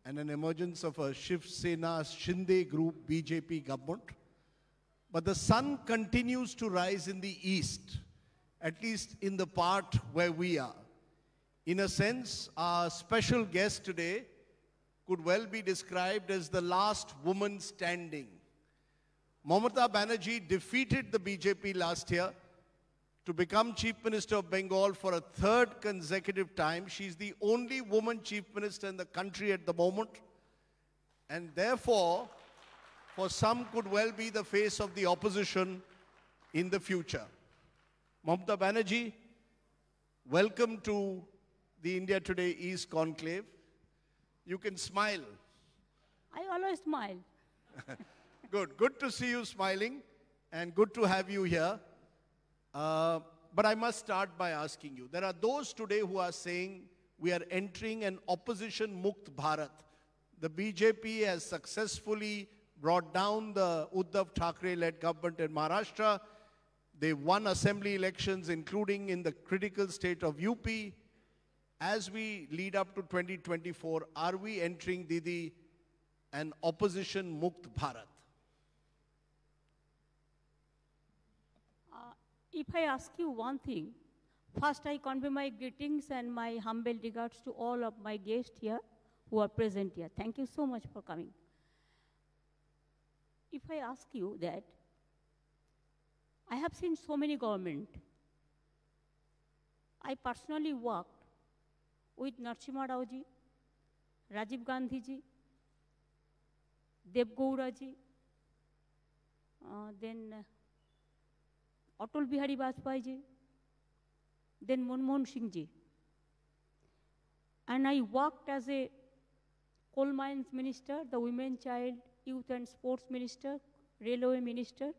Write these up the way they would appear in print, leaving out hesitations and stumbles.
and an emergence of a Shiv Sena Shinde group BJP government. But the sun continues to rise in the east, at least in the part where we are. In a sense, our special guest today could well be described as the last woman standing. Mamata Banerjee defeated the BJP last year to become Chief Minister of Bengal for a third consecutive time. She's the only woman Chief Minister in the country at the moment, and therefore, for some could well be the face of the opposition in the future. Mamata Banerjee, welcome to the India Today East Conclave. You can smile. I always smile. Good to see you smiling and good to have you here. But I must start by asking you, there are those today who are saying we are entering an opposition Mukt Bharat. The BJP has successfully brought down the Uddhav Thackeray-led government in Maharashtra. They won assembly elections, including in the critical state of UP. As we lead up to 2024, are we entering, Didi, an opposition Mukt Bharat? If I ask you one thing, first I convey my greetings and my humble regards to all of my guests here who are present here. Thank you so much for coming. If I ask you that, I have seen so many government. I personally worked with Narasimha Rao ji, Rajiv Gandhi ji, Dev Gaura ji, then Atal Bihari Vajpayee ji, then Manmohan Singh ji. And I worked as a coal mines minister, the women, child, youth and sports minister, railway minister.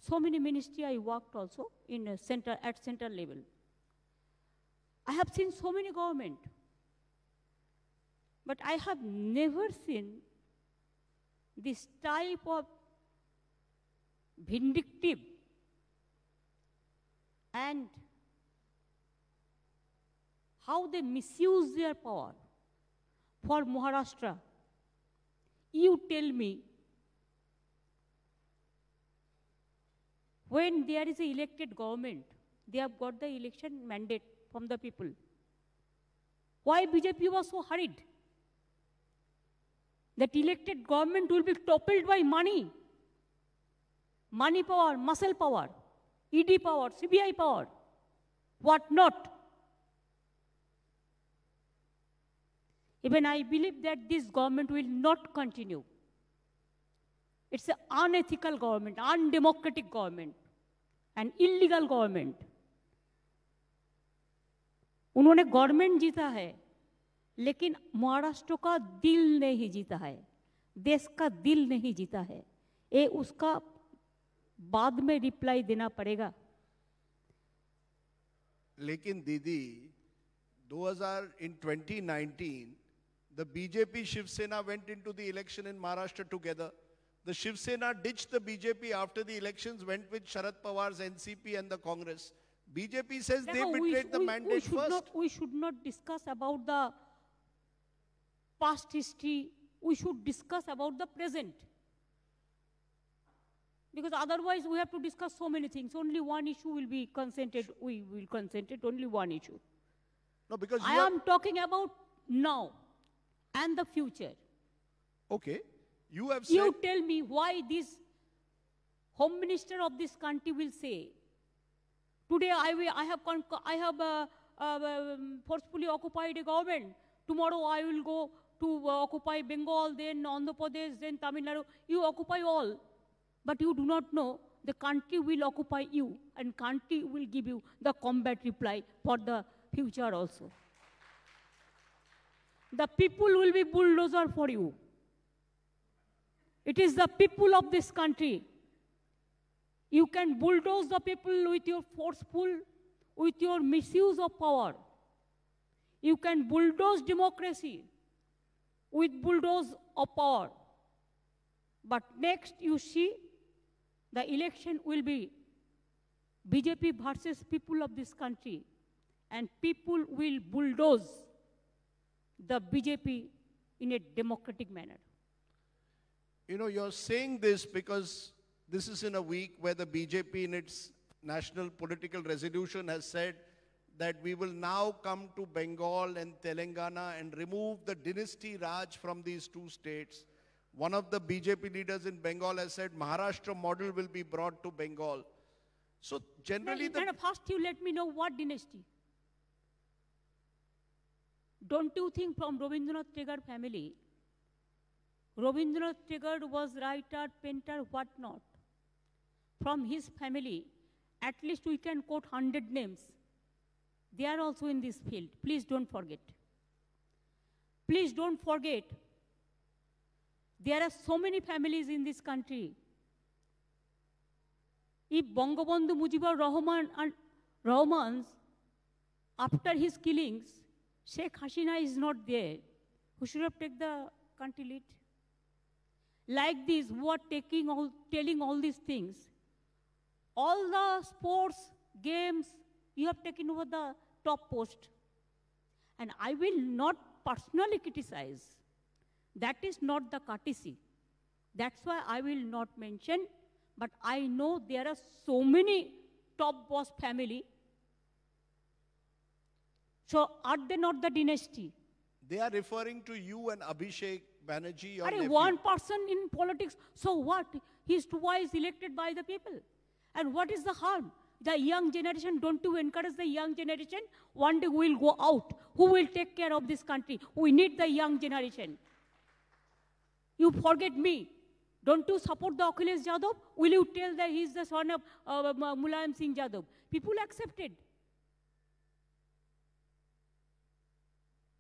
So many ministry I worked also in a center, at center level. I have seen so many government, but I have never seen this type of vindictive and how they misuse their power. For Maharashtra, you tell me, when there is an elected government, they have got the election mandate from the people. Why BJP was so hurried? That elected government will be toppled by money. Money power, muscle power, ED power, CBI power, what not. Even I believe that this government will not continue. It's an unethical government, undemocratic government, an illegal government. उन्होंने government जीता है, लेकिन महाराष्ट्र का दिल नहीं जीता है, देश का दिल नहीं जीता है. ये उसका बाद में रिप्लाई देना पड़ेगा. लेकिन दीदी, 2019, the BJP Shiv Sena went into the election in Maharashtra together. The Shiv Sena ditched the BJP after the elections, went with Sharad Pawar's NCP and the Congress. BJP says they betrayed the mandate first. We should not discuss about the past history. We should discuss about the present. Because otherwise we have to discuss so many things. Only one issue will be consented. We will concentrate only one issue. No, because I am talking about now and the future. Okay. You have said... You tell me why this Home Minister of this country will say, today I have forcefully occupied a government. Tomorrow I will go to occupy Bengal, then Andhra Pradesh, then Tamil Nadu. You occupy all, but you do not know the country will occupy you, and country will give you the combat reply for the future also. The people will be bulldozer for you. It is the people of this country. You can bulldoze the people with your forceful, with your misuse of power. You can bulldoze democracy with bulldoze of power. But next you see the election will be BJP versus people of this country, and people will bulldoze the BJP in a democratic manner. You know, you're saying this because this is in a week where the BJP in its national political resolution has said that we will now come to Bengal and Telangana and remove the dynasty Raj from these two states. One of the BJP leaders in Bengal has said Maharashtra model will be brought to Bengal. So generally First you let me know what dynasty. Don't you think from Rabindranath Tagore family, Rabindranath Tagore was writer, painter, what not. From his family, at least we can quote 100 names. They are also in this field. Please don't forget. Please don't forget. There are so many families in this country. If Bangabandhu Mujibur Rahman's, after his killings, Sheikh Hasina is not there, who should have taken the country lead? Like this, who are telling all these things. All the sports, games, you have taken over the top post. And I will not personally criticize. That is not the courtesy. That's why I will not mention, but I know there are so many top boss family. So are they not the dynasty? they are referring to you and Abhishek Banerjee, your Are nephew. one person in politics, so what? He's twice elected by the people. And what is the harm? The young generation, don't you encourage the young generation? One day we'll go out. Who will take care of this country? We need the young generation. You forget me. Don't you support the Akhilesh Yadav? Will you tell that he's the son of Mulayam Singh Yadav? People accepted.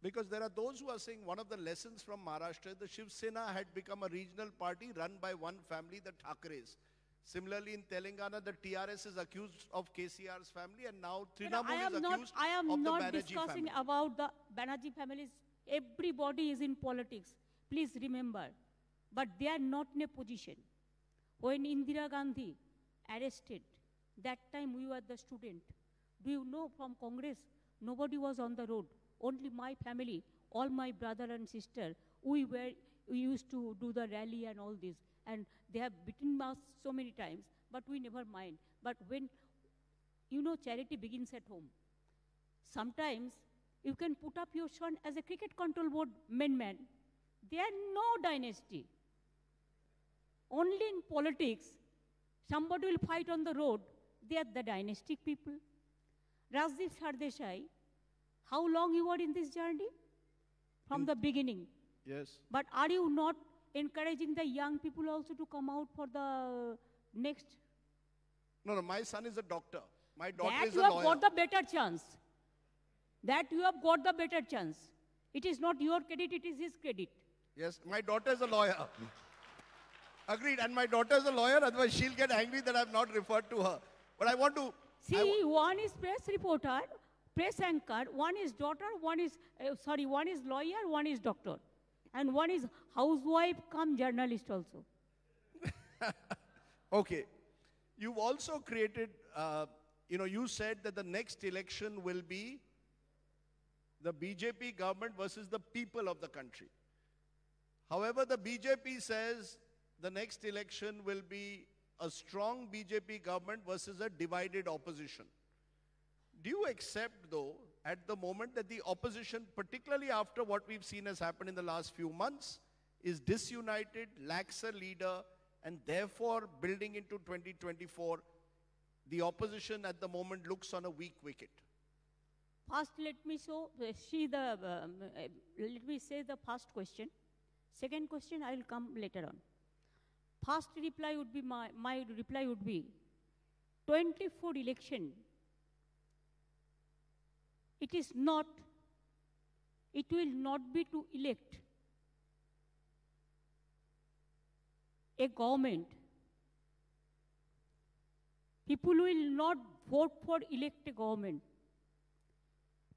Because there are those who are saying one of the lessons from Maharashtra, the Shiv Sena had become a regional party run by one family, the Thakres. Similarly, in Telangana, the TRS is accused of KCR's family, and now Trinamool is accused of the Banerjee family. I am not discussing about the Banerjee families. Everybody is in politics. Please remember. But they are not in a position. When Indira Gandhi arrested, that time we were the student. Do you know from Congress, nobody was on the road. Only my family, all my brother and sister, we used to do the rally and all this. And they have beaten us so many times, but we never mind. But when, you know, charity begins at home. Sometimes you can put up your son as a cricket control board man. There are no dynasty. Only in politics, somebody will fight on the road. They are the dynastic people. Rajdeep Sardesai, how long you were in this journey? From the beginning. Yes. But are you not encouraging the young people also to come out for the next? No, my son is a doctor. My daughter That is you a have lawyer. got the better chance. That you have got the better chance. It is not your credit, it is his credit. Yes, my daughter is a lawyer. Agreed, and my daughter is a lawyer, otherwise she'll get angry that I've not referred to her. But I want to... See, one is press reporter, press anchor, one is daughter, one is lawyer, one is doctor. And one is housewife come journalist also. Okay. You've also created, you said that the next election will be the BJP government versus the people of the country. However, the BJP says the next election will be a strong BJP government versus a divided opposition. Do you accept, though, at the moment that the opposition, particularly after what we've seen has happened in the last few months, is disunited, lacks a leader, and therefore building into 2024, the opposition at the moment looks on a weak wicket? First, let me say the first question. Second question, I will come later on. First reply would be, my reply would be, 24 election, it will not be to elect a government. People will not vote for elect a government.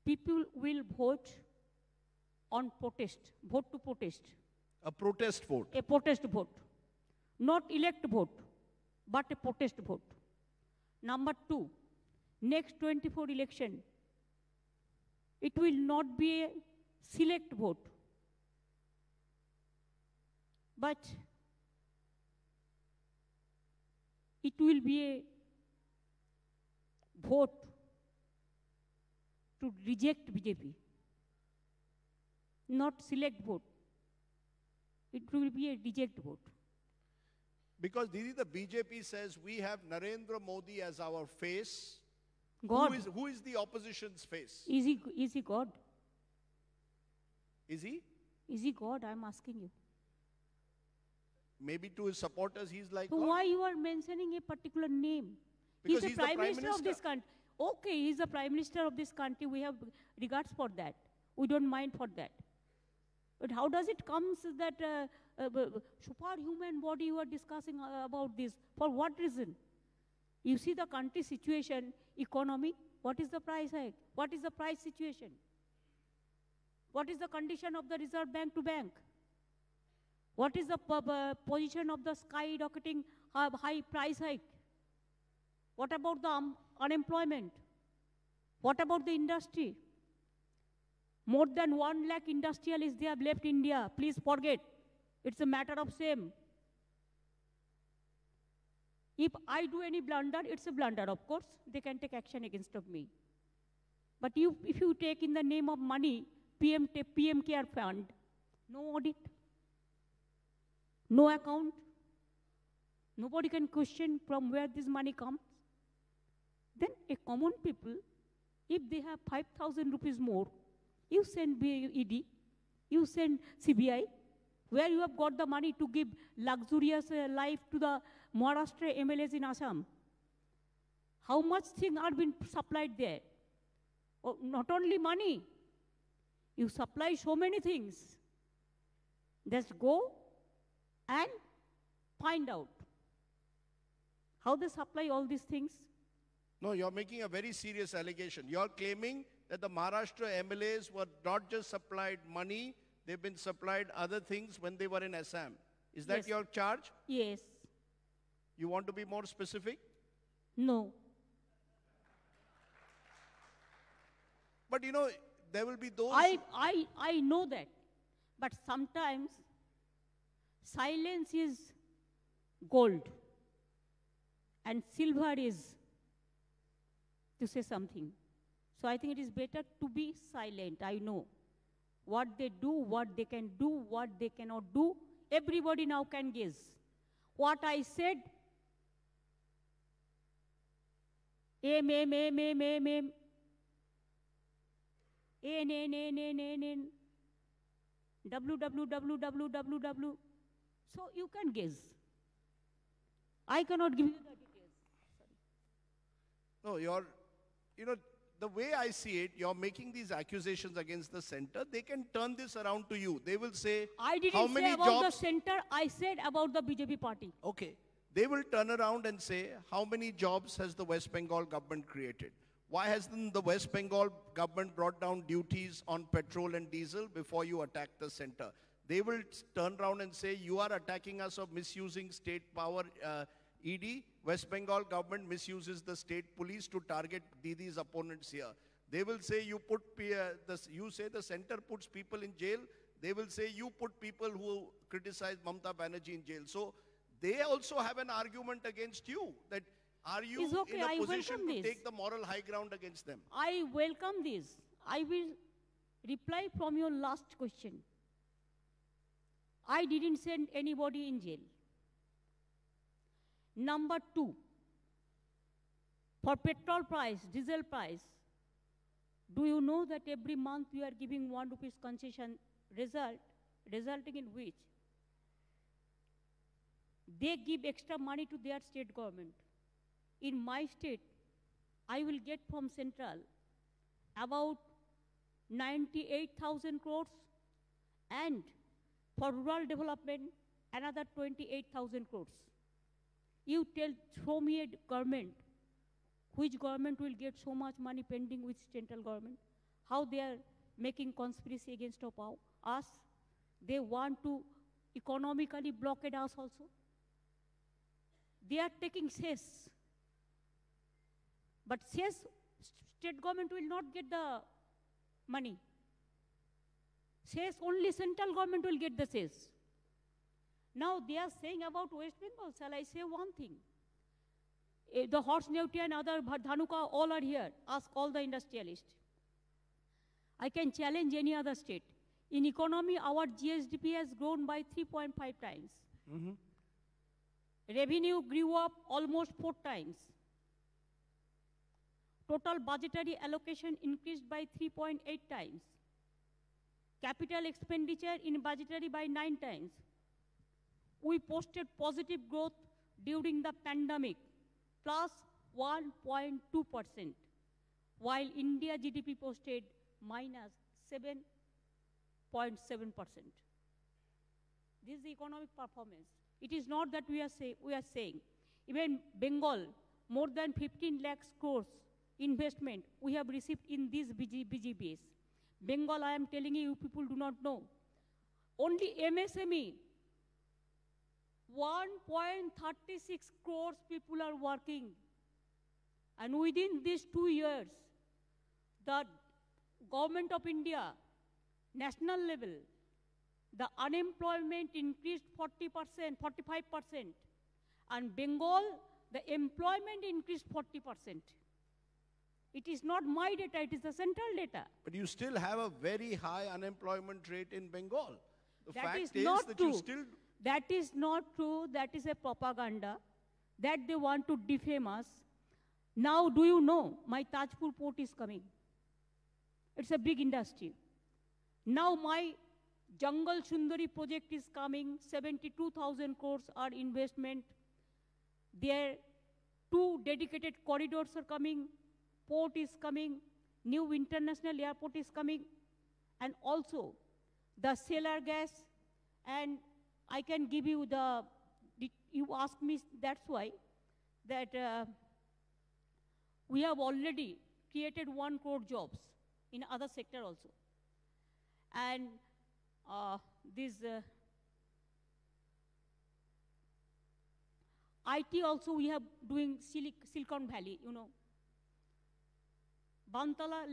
People will vote on protest, vote to protest. A protest vote. A protest vote. Not elect vote, but a protest vote. Number two, next 24 election, it will not be a select vote. But it will be a vote to reject BJP, not select vote. It will be a reject vote. Because Didi, the BJP says we have Narendra Modi as our face. God. Who is the opposition's face? Is he God? Is he? Is he God? I'm asking you. Maybe to his supporters, he's like So God. why you are mentioning a particular name? Because He's the Prime Minister of Minister. this country. Okay, he's the Prime Minister of this country. We have regards for that. We don't mind for that. But how does it come that superhuman body you are discussing about this? For what reason? You see the country situation, economy, what is the price hike? What is the price situation? What is the condition of the Reserve Bank to bank? What is the position of the skyrocketing high price hike? What about the unemployment? What about the industry? More than 1 lakh industrialists they have left India. Please forget. It's a matter of shame. If I do any blunder, it's a blunder, of course. They can take action against of me. But if you take in the name of money, PM Care Fund, no audit, no account, nobody can question from where this money comes. Then a common people, if they have 5,000 rupees more, you send ED, you send CBI, where you have got the money to give luxurious life to the Maharashtra MLAs in Assam. How much things are being supplied there? Oh, not only money, you supply so many things. Just go and find out how they supply all these things. No, you're making a very serious allegation. You're claiming that the Maharashtra MLAs were not just supplied money, they've been supplied other things when they were in Assam. Is that Yes. your charge? Yes. You want to be more specific? No. But you know, there will be those... I know that. But sometimes silence is gold and silver is to say something. So I think it is better to be silent. I know what they do, what they can do, what they cannot do. Everybody now can guess. What I said, M, N, W. So you can guess. I cannot give you the details. No, the way I see it, you're making these accusations against the center. They can turn this around to you. They will say, I didn't how say many about jobs... the center, I said about the BJP party. Okay. They will turn around and say, how many jobs has the West Bengal government created? Why hasn't the West Bengal government brought down duties on petrol and diesel before you attack the center? They will turn around and say, you are attacking us of misusing state power, ED. West Bengal government misuses the state police to target Didi's opponents here. They will say, you say the center puts people in jail. They will say, you put people who criticize Mamata Banerjee in jail. So they also have an argument against you, that are you Okay, in a I position welcome to this. take the moral high ground against them? I welcome this. I will reply from your last question. I didn't send anybody in jail. Number 2, for petrol price, diesel price, do you know that every month we are giving 1 rupees concession resulting in which they give extra money to their state government. In my state, I will get from central about 98,000 crores, and for rural development, another 28,000 crores. You show me a government, which government will get so much money pending with central government, how they are making conspiracy against us. They want to economically blockade us also. They are taking cess. But cess, state government will not get the money. Cess, only central government will get the cess. Now they are saying about West Bengal. Shall I say one thing? The Horse Neutia and other Dhanuka all are here. Ask all the industrialists. I can challenge any other state. In economy, our GSDP has grown by 3.5 times. Revenue grew up almost 4 times. Total budgetary allocation increased by 3.8 times. Capital expenditure in budgetary by 9 times. We posted positive growth during the pandemic, plus 1.2%, while India GDP posted minus 7.7%. This is the economic performance. It is not that we are saying. Even Bengal, more than 15 lakhs crores investment we have received in these BGBs. Bengal, I am telling you, people do not know. Only MSME, 1.36 crores people are working. And within these 2 years, the government of India, national level, the unemployment increased 40%, 45%. And Bengal, the employment increased 40%. It is not my data, it is the central data. But you still have a very high unemployment rate in Bengal. The That fact is is not that true. you still... That is not true. That is a propaganda. That they want to defame us. Now, do you know, my Tajpur port is coming. It's a big industry. Now my Jangal Sundari project is coming. 72,000 crores are investment. There 2 dedicated corridors are coming. Port is coming. New international airport is coming. And also the Salar gas, and I can give you you asked me, that's why, that we have already created 1 crore jobs in other sector also. And IT also we have doing Silicon Valley, you know. Bantala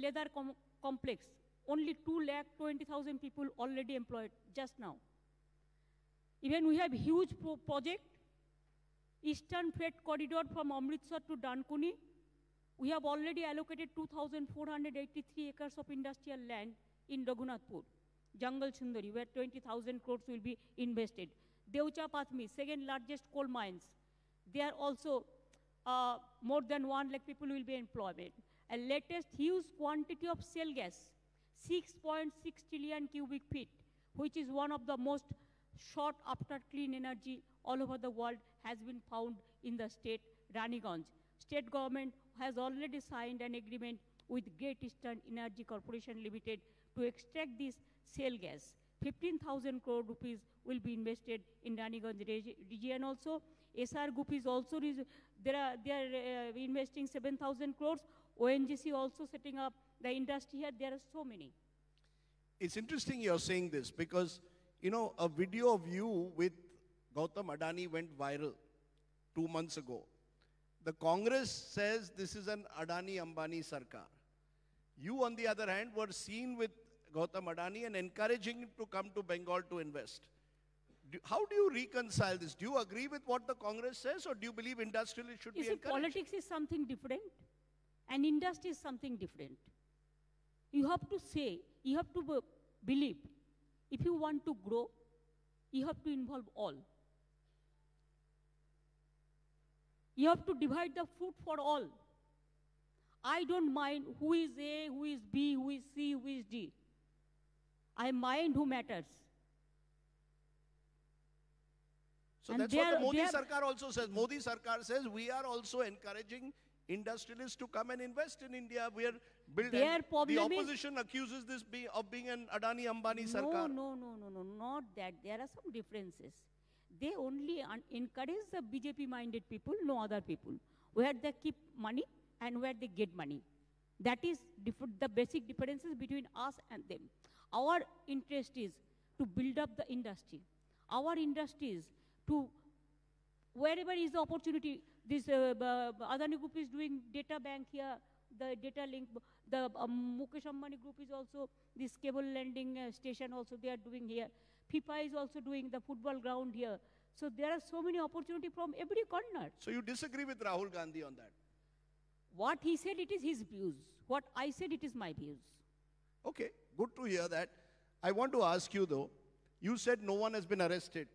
leather complex, only 2,20,000 people already employed just now. Even we have huge project, Eastern Freight Corridor from Amritsar to Dankuni. We have already allocated 2,483 acres of industrial land in Raghunathpur, Jangal Sundari, where 20,000 crores will be invested. Deucha Pathmi, second largest coal mines. There also more than 1 lakh people will be employed. A latest huge quantity of shale gas, 6.6 trillion cubic feet, which is one of the most sought after clean energy all over the world, has been found in the state Raniganj. State government has already signed an agreement with Great Eastern Energy Corporation Limited to extract this shale gas. 15,000 crore rupees will be invested in Raniganj region also. SR Group is also, they are investing 7,000 crores. ONGC also setting up the industry here. There are so many. It's interesting you're saying this because, you know, a video of you with Gautam Adani went viral 2 months ago. The Congress says this is an Adani-Ambani Sarkar. You, on the other hand, were seen with Gautam Adani and encouraging him to come to Bengal to invest. How do you reconcile this? Do you agree with what the Congress says, or do you believe industrialists should be encouraged? Politics is something different, and industry is something different. You have to say, you have to believe, if you want to grow, you have to involve all. You have to divide the fruit for all. I don't mind who is A, who is B, who is C, who is D. I mind who matters. So that's what the Modi Sarkar also says. Modi Sarkar says we are also encouraging industrialists to come and invest in India. We are building. The opposition accuses this of being an Adani-Ambani Sarkar. No, not that. There are some differences. They only encourage the BJP-minded people, no other people, where they keep money and where they get money. That is the basic differences between us and them. Our interest is to build up the industry. Our industry is to, wherever is the opportunity, this Adani Group is doing data bank here, the data link, the Mukesh Ambani group is also, this cable landing station also they are doing here. FIFA is also doing the football ground here. So there are so many opportunities from every corner. So you disagree with Rahul Gandhi on that? What he said, it is his views. What I said, it is my views. Okay, good to hear that. I want to ask you though, you said no one has been arrested.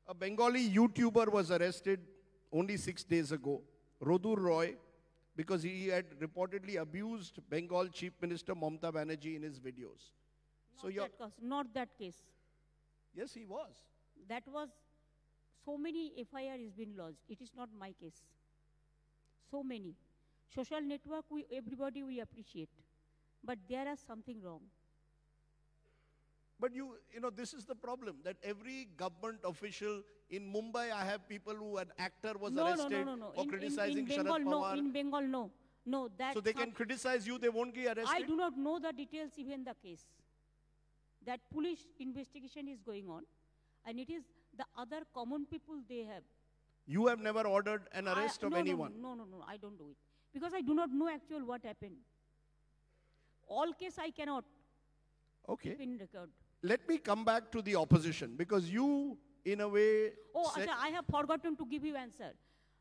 A Bengali YouTuber was arrested only 6 days ago, Rodur Roy, because he had reportedly abused Bengal Chief Minister Mamata Banerjee in his videos. Not that case. Yes, he was. That was, so many FIR has been lodged. It is not my case. So many. Social network, everybody we appreciate. But there is something wrong. But you know, this is the problem, that every government official in Mumbai, I have people who, an actor was arrested for criticizing Sharad Pawar. In Bengal, no. No, that. So they can criticize you, they won't get arrested? I do not know the details, even the case. That police investigation is going on, and it is the other common people they have. You have never ordered an arrest of anyone? No, I don't do it. Because I do not know actual what happened. All case I cannot. Okay. Keep in record. Let me come back to the opposition, because you, in a way... I have forgotten to give you answer.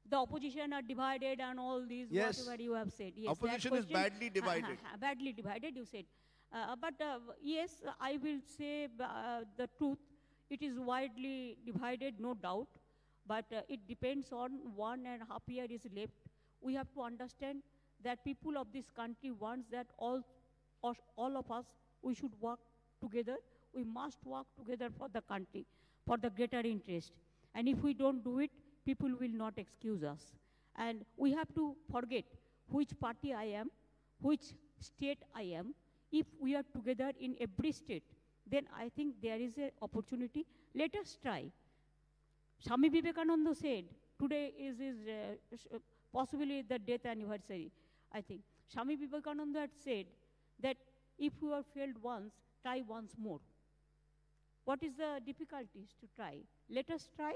The opposition are divided and all these, whatever you have said. Yes, opposition is badly divided. Badly divided, you said. Yes, I will say the truth. It is widely divided, no doubt. But it depends on 1.5 years is left. We have to understand that people of this country wants that all of us, we should work together. We must work together for the country, for the greater interest. And if we don't do it, people will not excuse us. And we have to forget which party I am, which state I am. If we are together in every state, then I think there is an opportunity. Let us try. Swami Vivekananda said, today is possibly the death anniversary, I think. Swami Vivekananda had said that if you have failed once, try once more. What is the difficulties to try? Let us try.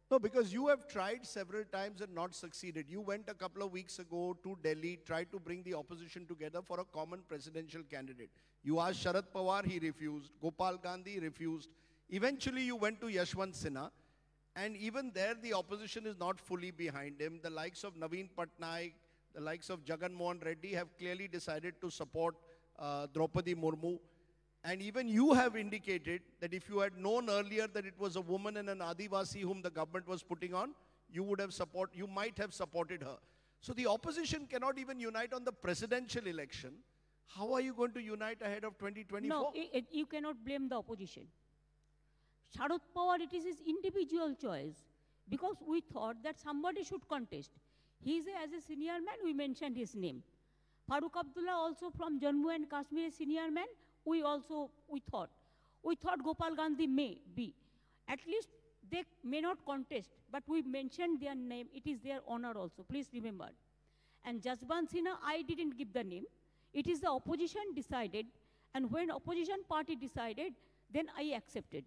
No, because you have tried several times and not succeeded. You went a couple of weeks ago to Delhi, tried to bring the opposition together for a common presidential candidate. You asked Sharad Pawar, he refused. Gopal Gandhi refused. Eventually, you went to Yashwant Sinha. And even there, the opposition is not fully behind him. The likes of Naveen Patnaik, the likes of Jagan Mohan Reddy have clearly decided to support Draupadi Murmu. And even you have indicated that if you had known earlier that it was a woman and an Adivasi whom the government was putting on, you might have supported her. So the opposition cannot even unite on the presidential election. How are you going to unite ahead of 2024? No, you cannot blame the opposition. Sharad Pawar, it is his individual choice. Because we thought that somebody should contest. As a senior man, we mentioned his name. Farooq Abdullah also from Jammu and Kashmir, a senior man. We thought Gopal Gandhi may be. At least they may not contest, but we mentioned their name. It is their honor also, please remember. And Jaswant Sinha, I didn't give the name. It is the opposition decided, and when opposition party decided, then I accepted.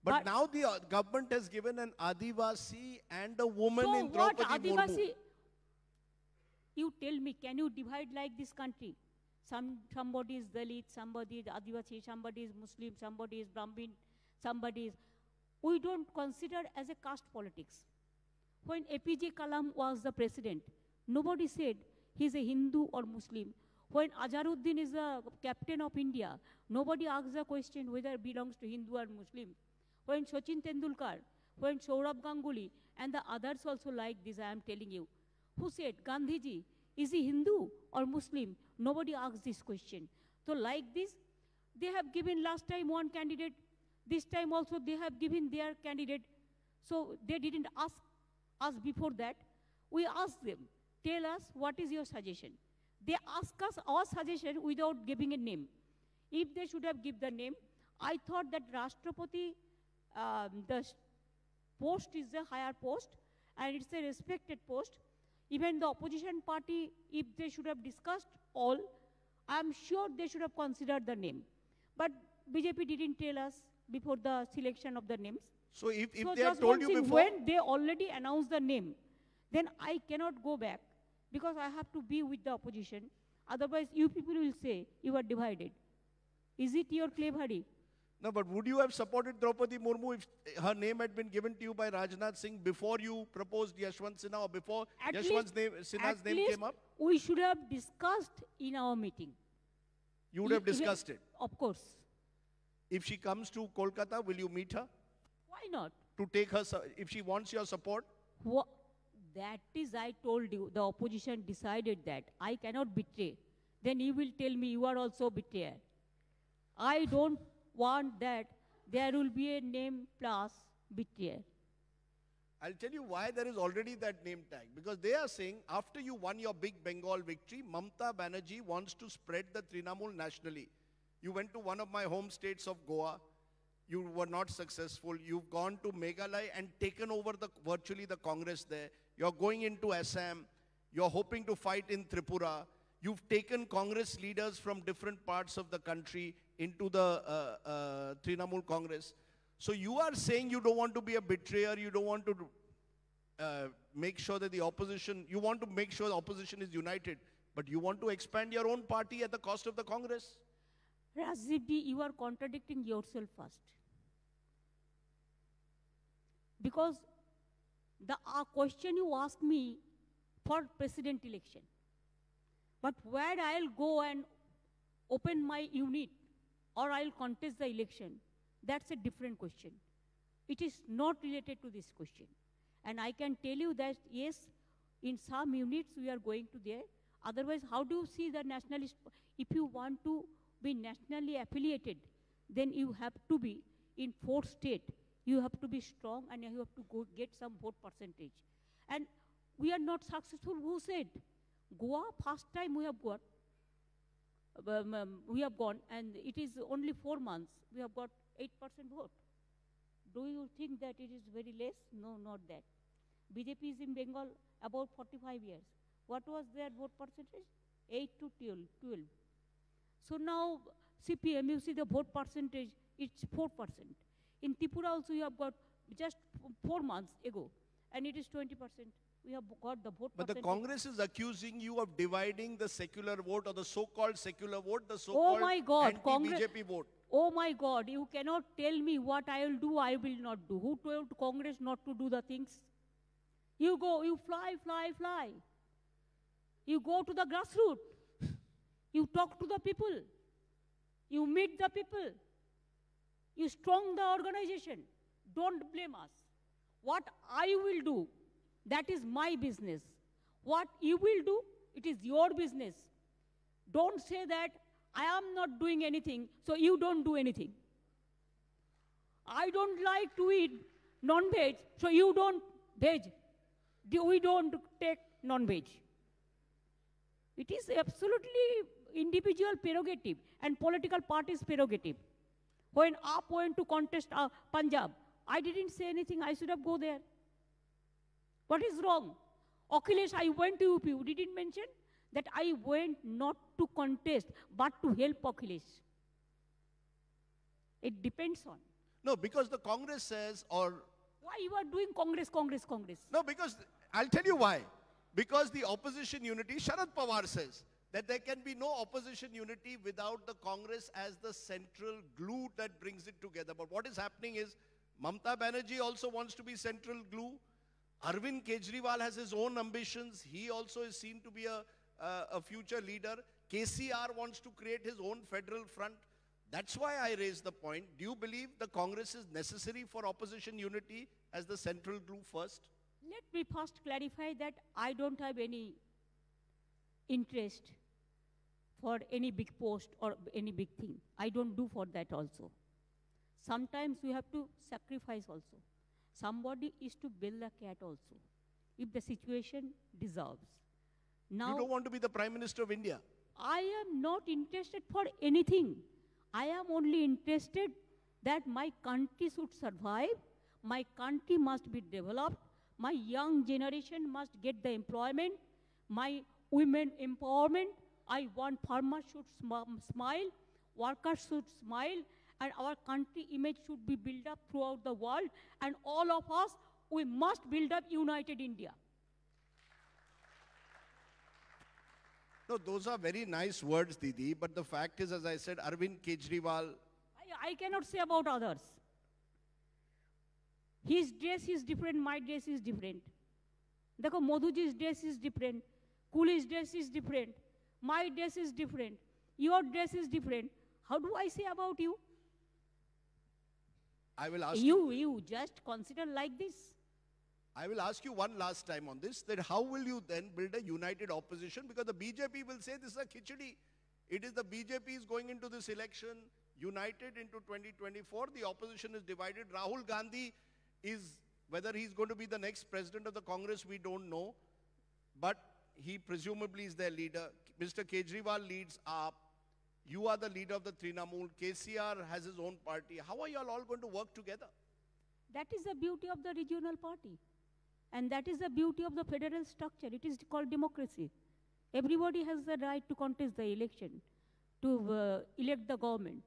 But now the government has given an Adivasi and a woman in Draupadi Murmu. You tell me, can you divide like this country? Somebody is Dalit, somebody is Adivasi, somebody is Muslim, somebody is Brahmin, somebody is... We don't consider as a caste politics. When APJ Kalam was the president, nobody said he's a Hindu or Muslim. When Azharuddin is the captain of India, nobody asked the question whether it belongs to Hindu or Muslim. When Sachin Tendulkar, when Saurabh Ganguly, and the others also like this, I am telling you, who said, Gandhiji, is he Hindu or Muslim? Nobody asked this question. So like this, they have given last time one candidate, this time also they have given their candidate. So they didn't ask us before that. We asked them, tell us what is your suggestion. They asked us our suggestion without giving a name. If they should have given the name, I thought that Rashtrapati, the post is a higher post and it's a respected post. Even the opposition party, if they should have discussed all, I'm sure they should have considered the name. But BJP didn't tell us before the selection of the names. So if they have told you before... When they already announced the name, then I cannot go back. because I have to be with the opposition. Otherwise, you people will say you are divided. Is it your cleverly? No, but would you have supported Draupadi Murmu if her name had been given to you by Rajnath Singh before you proposed Yashwant Sinha or before Yashwant Sinha's name came up? We should have discussed in our meeting. You would have discussed it? Of course. If she comes to Kolkata, will you meet her? Why not? To take her, if she wants your support? That is, I told you, the opposition decided that. I cannot betray. Then you will tell me you are also betrayer. I don't want that. There will be a name plus betrayer. I'll tell you why there is already that name tag. Because they are saying after you won your big Bengal victory, Mamata Banerjee wants to spread the Trinamool nationally. You went to one of my home states of Goa. You were not successful. You've gone to Meghalaya and taken over virtually the Congress there. You're going into Assam. You're hoping to fight in Tripura. You've taken Congress leaders from different parts of the country into the Trinamool Congress. So you are saying you don't want to be a betrayer. You don't want to make sure that the opposition, you want to make sure the opposition is united. But you want to expand your own party at the cost of the Congress? Rajdipji, you are contradicting yourself first. Because the question you asked me for president election. But where I'll go and open my unit or I'll contest the election, that's a different question. It is not related to this question. And I can tell you that, yes, in some units we are going to there. Otherwise, how do you see the nationalist? If you want to be nationally affiliated, then you have to be in 4 states. You have to be strong and you have to go get some vote percentage. And we are not successful. Who said? Goa, first time we have got, we have gone, and it is only 4 months. We have got 8% vote. Do you think that it is very less? No, not that. BJP is in Bengal about 45 years. What was their vote percentage? 8 to 12. So now CPM, you see the vote percentage, it's 4%. In Tripura also you have got just 4 months ago, and it is 20%. We have got the vote But percentage. the Congress is accusing you of dividing the secular vote or the so-called secular vote, the so-called anti-BJP vote. Oh my God, you cannot tell me what I will do, I will not do. Who told Congress not to do the things? You go, you fly. You go to the grassroots. You talk to the people. You meet the people. You strong the organization. Don't blame us. What I will do, that is my business. What you will do, it is your business. Don't say that I am not doing anything, so you don't do anything. I don't like to eat non-veg, so you don't veg. We don't take non-veg. It is absolutely individual prerogative and political parties' prerogative. When AAP went to contest Punjab, I didn't say anything. I should have go there. What is wrong? Akhilesh, I went to UP. You didn't mention that I went not to contest, but to help Akhilesh. It depends on. No, because the Congress says, or... Why you are doing Congress? No, because, I'll tell you why. Because the opposition unity, Sharad Pawar says, that there can be no opposition unity without the Congress as the central glue that brings it together. But what is happening is, Mamata Banerjee also wants to be central glue. Arvind Kejriwal has his own ambitions. He also is seen to be a future leader. KCR wants to create his own federal front. That's why I raised the point. Do you believe the Congress is necessary for opposition unity as the central glue first? Let me first clarify that I don't have any interest for any big post or any big thing. I don't do for that also. Sometimes we have to sacrifice also. Somebody is to build a cat also, if the situation deserves. Now, you don't want to be the Prime Minister of India? I am not interested for anything. I am only interested that my country should survive, my country must be developed, my young generation must get the employment, my women empowerment. I want farmers should smile, workers should smile, and our country image should be built up throughout the world, and all of us, we must build up united India. No, those are very nice words, Didi, but the fact is, as I said, Arvind Kejriwal. I cannot say about others. His dress is different, my dress is different. देखो Madhuji's dress is different, Kuli's dress is different, my dress is different, your dress is different. How do I say about you? I will ask You just consider like this. I will ask you one last time on this, that how will you then build a united opposition? Because the BJP will say this is a khichdi. It is the BJP is going into this election united into 2024. The opposition is divided. Rahul Gandhi is, whether he's going to be the next president of the Congress, we don't know. But he presumably is their leader. Mr. Kejriwal leads AAP. You are the leader of the Trinamool. KCR has his own party. How are you all going to work together? That is the beauty of the regional party. And that is the beauty of the federal structure. It is called democracy. Everybody has the right to contest the election, to elect the government,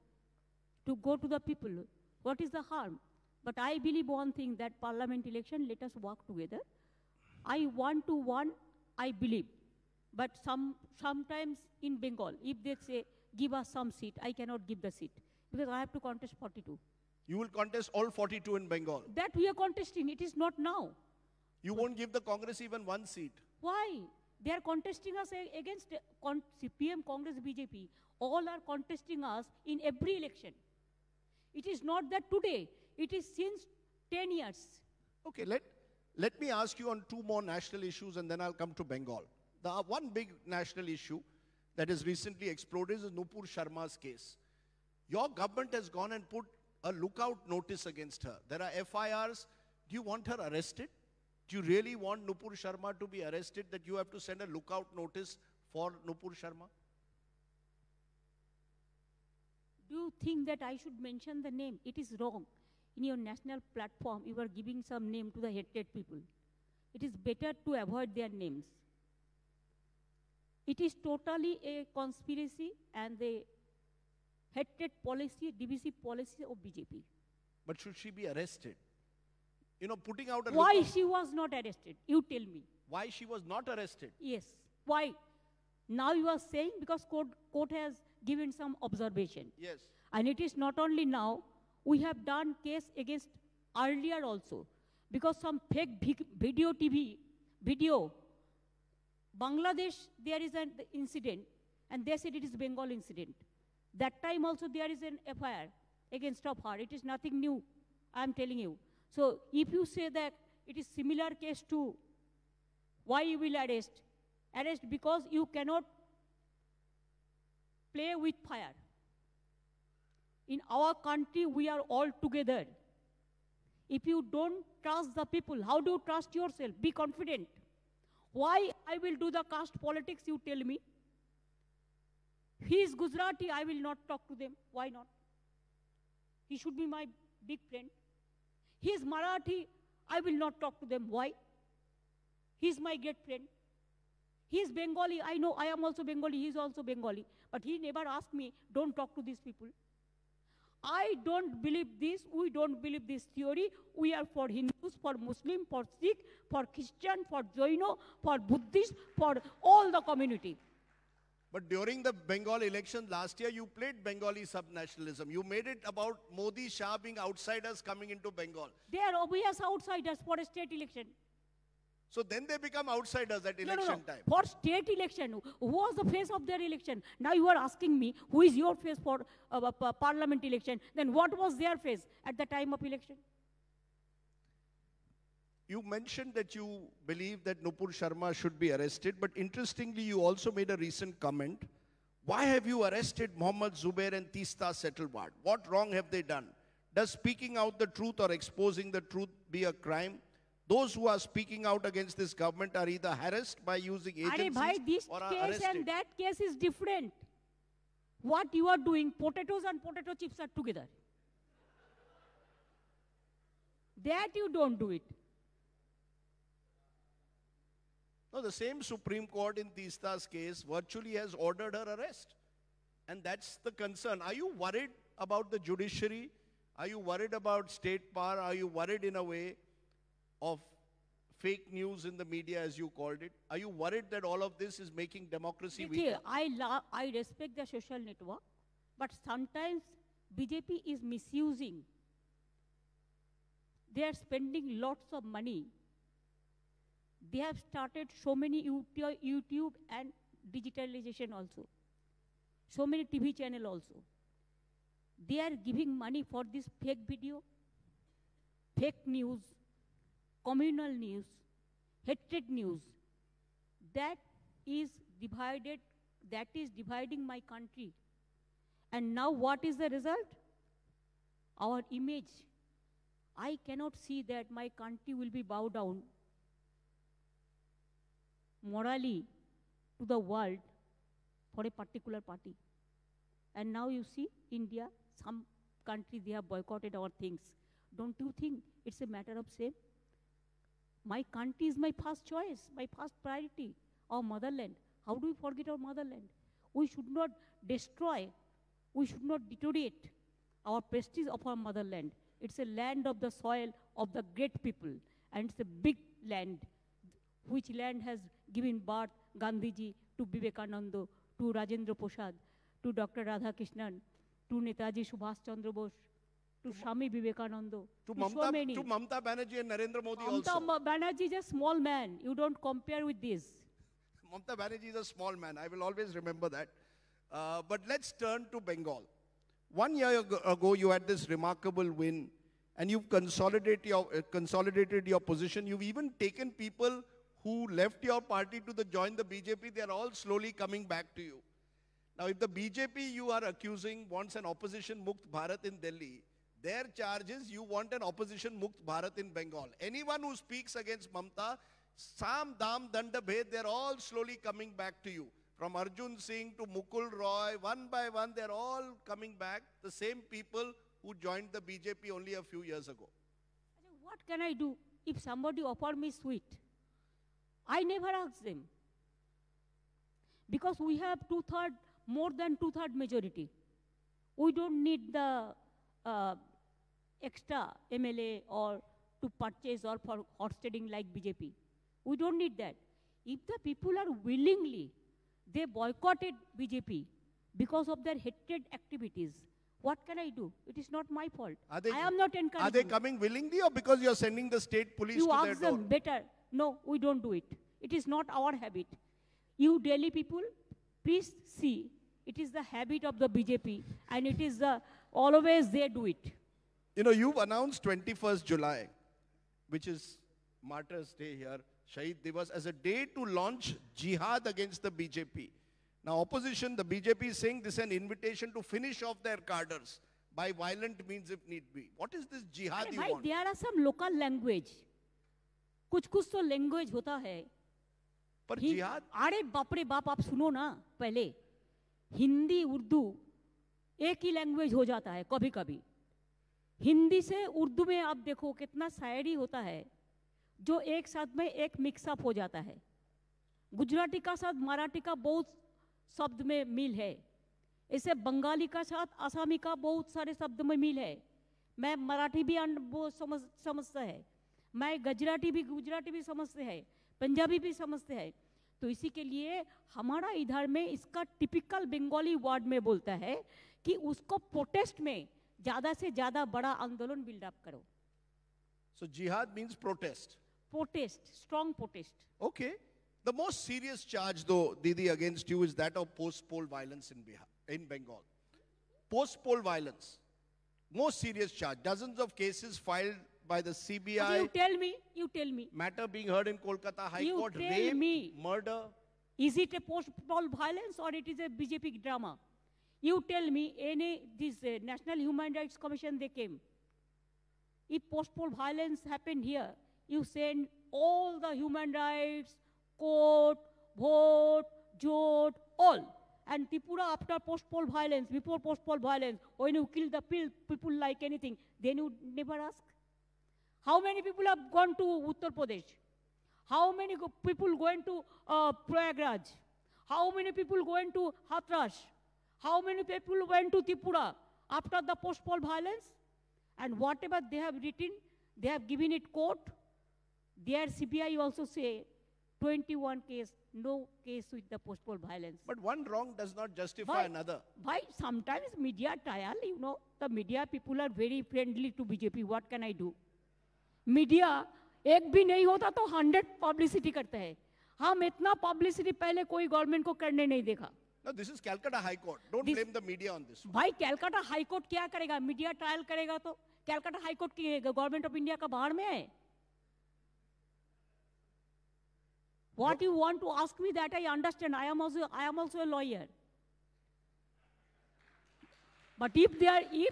to go to the people. What is the harm? But I believe one thing, that parliament election, let us work together. I want to win, I believe. But sometimes in Bengal, if they say, give us some seat, I cannot give the seat, because I have to contest 42. You will contest all 42 in Bengal. That we are contesting, it is not now. You won't give the Congress even one seat. Why? They are contesting us against CPM, Congress, BJP. All are contesting us in every election. It is not that today. It is since 10 years. Okay, let me ask you on two more national issues and then I'll come to Bengal. The one big national issue that has recently exploded is Nupur Sharma's case. Your government has gone and put a lookout notice against her. There are FIRs. Do you want her arrested? Do you really want Nupur Sharma to be arrested, that you have to send a lookout notice for Nupur Sharma? Do you think that I should mention the name? It is wrong. In your national platform, you are giving some name to the hated people. It is better to avoid their names. It is totally a conspiracy and the hated policy, divisive policy of BJP. But should she be arrested? You know, putting out a Why lookout. she was not arrested? You tell me. Why she was not arrested? Yes. Why? Now you are saying because court has given some observation. Yes. And it is not only now, we have done case against earlier also. Because some fake video, Bangladesh, there is an incident, and they said it is Bengal incident. That time also there is an FIR against of her. It is nothing new, I am telling you. So if you say that it is similar case to why you will arrest because you cannot play with fire. In our country, we are all together. If you don't trust the people, how do you trust yourself? Be confident. Why I will do the caste politics, you tell me? He is Gujarati, I will not talk to them. Why not? He should be my big friend. He is Marathi, I will not talk to them. Why? He is my great friend. He is Bengali, I know I am also Bengali, he is also Bengali. But he never asked me, don't talk to these people. I don't believe this, we don't believe this theory. We are for Hindus, for Muslim, for Sikh, for Christian, for Jaino, for Buddhist, for all the community. But during the Bengal election last year, you played Bengali subnationalism. You made it about Modi, Shah being outsiders coming into Bengal. They are obvious outsiders for a state election. So then they become outsiders at election time. For state election, who was the face of their election? Now you are asking me, who is your face for parliament election? Then what was their face at the time of election? You mentioned that you believe that Nupur Sharma should be arrested, but interestingly, you also made a recent comment. Why have you arrested Mohammad Zubair and Teesta Setalwad? What wrong have they done? Does speaking out the truth or exposing the truth be a crime? Those who are speaking out against this government are either harassed by using agencies This or are case arrested. and that case is different. What you are doing, potatoes and potato chips are together. That you don't do it. No, the same Supreme Court in Teesta's case virtually has ordered her arrest. And that's the concern. Are you worried about the judiciary? Are you worried about state power? Are you worried in a way of fake news in the media, as you called it. Are you worried that all of this is making democracy देखिए, weaker? I respect the social network, but sometimes BJP is misusing. They are spending lots of money. They have started so many YouTube and digitalization also. So many TV channel also. They are giving money for this fake video, fake news, communal news, hatred news. That is dividing my country. And now what is the result? Our image. I cannot see that my country will be bowed down morally to the world for a particular party. And now you see India, some countries, they have boycotted our things. Don't you think it's a matter of shame? My country is my first choice, my first priority, our motherland. How do we forget our motherland? We should not destroy, we should not deteriorate our prestige of our motherland. It's a land of the soil of the great people, and it's a big land, which land has given birth Gandhiji, to Vivekananda, to Rajendra Prasad, to Dr. Radhakrishnan, to Netaji Subhash Chandra Bose, to Swami Vivekananda, To so many. Mamata Banerjee and Narendra Modi also. Mamata Banerjee is a small man. You don't compare with this. Mamata Banerjee is a small man. I will always remember that. But let's turn to Bengal. 1 year ago, you had this remarkable win, and you've consolidated your position. You've even taken people who left your party to join the BJP. They are all slowly coming back to you. Now, if the BJP you are accusing wants an opposition Mukt Bharat in Delhi, their charge is you want an opposition Mukt Bharat in Bengal. Anyone who speaks against Mamata, Sam, Dam, Danda, Bhed, they're all slowly coming back to you. From Arjun Singh to Mukul Roy, one by one, they're all coming back. The same people who joined the BJP only a few years ago. What can I do if somebody offer me sweet? I never ask them. Because we have more than two-third majority. We don't need the extra MLA or to purchase or for horse trading like BJP. We don't need that. If the people are willingly, they boycotted BJP because of their hatred activities, what can I do? It is not my fault. I am not encouraging. Are they coming willingly or because you're sending the state police to their door? You ask them better. No, we don't do it. It is not our habit. You Delhi people, please see, it is the habit of the BJP, and it is always they do it. You know, you've announced 21st July, which is Martyrs' Day here, Shahid Divas, as a day to launch jihad against the BJP. Now, opposition, the BJP is saying this is an invitation to finish off their cadres by violent means if need be. What is this jihad you want? There are some local language. कुछ तो language होता है. पर jihad? अरे बाप रे बाप, आप सुनो ना पहले. हिंदी उर्दू एक ही लैंग्वेज हो जाता है कभी कभी. हिंदी से उर्दू में आप देखो कितना शायरी होता है जो एक साथ में एक मिक्सअप हो जाता है. गुजराती का साथ मराठी का बहुत शब्द में मिल है. ऐसे बंगाली का साथ आसामी का बहुत सारे शब्द में मिल है. मैं मराठी भी वो समझता है, मैं गुजराती भी समझते हैं, पंजाबी भी समझते हैं. तो इसी के लिए हमारा इधर में इसका टिपिकल बंगाली वर्ड में बोलता है कि उसको प्रोटेस्ट में ज़्यादा से ज़्यादा बड़ा आंदोलन बिल्डअप करो. So jihad means protest. Protest, strong protest. Okay. The most serious charge, though, Didi, against you is that of post-poll violence in Bengal. Post-poll violence, most serious charge. Dozens of cases filed by the CBI. Okay, you tell me. Matter being heard in Kolkata High Court. Rape, murder. Is it a post-poll violence or it is a BJP drama? You tell me, this National Human Rights Commission, they came. If post-poll violence happened here, you send all the human rights, court, vote, jot, all. And Tripura after post-poll violence, before post-poll violence, when you kill the people like anything, then you never ask. How many people have gone to Uttar Pradesh? How many people going to Prayagraj? How many people going to Hathras? How many people went to Tripura after the post-poll violence? And whatever they have written, they have given it court. Their CBI also say 21 case, no case with the post-poll violence. But one wrong does not justify another. Why sometimes media trial, you know, the media people are very friendly to BJP. What can I do? Media एक भी नहीं होता तो 100 publicity करते हैं. हम इतना publicity पहले कोई गवर्नमेंट को करने नहीं देखा. No, this is Calcutta High Court. Don't blame the media on this. भाई कैलकाटा हाई कोर्ट क्या करेगा? मीडिया ट्रायल करेगा तो कैलकाटा हाई कोर्ट की गवर्नमेंट ऑफ इंडिया का बाहर में है. What you want to ask me, that I understand. I am also a lawyer. But if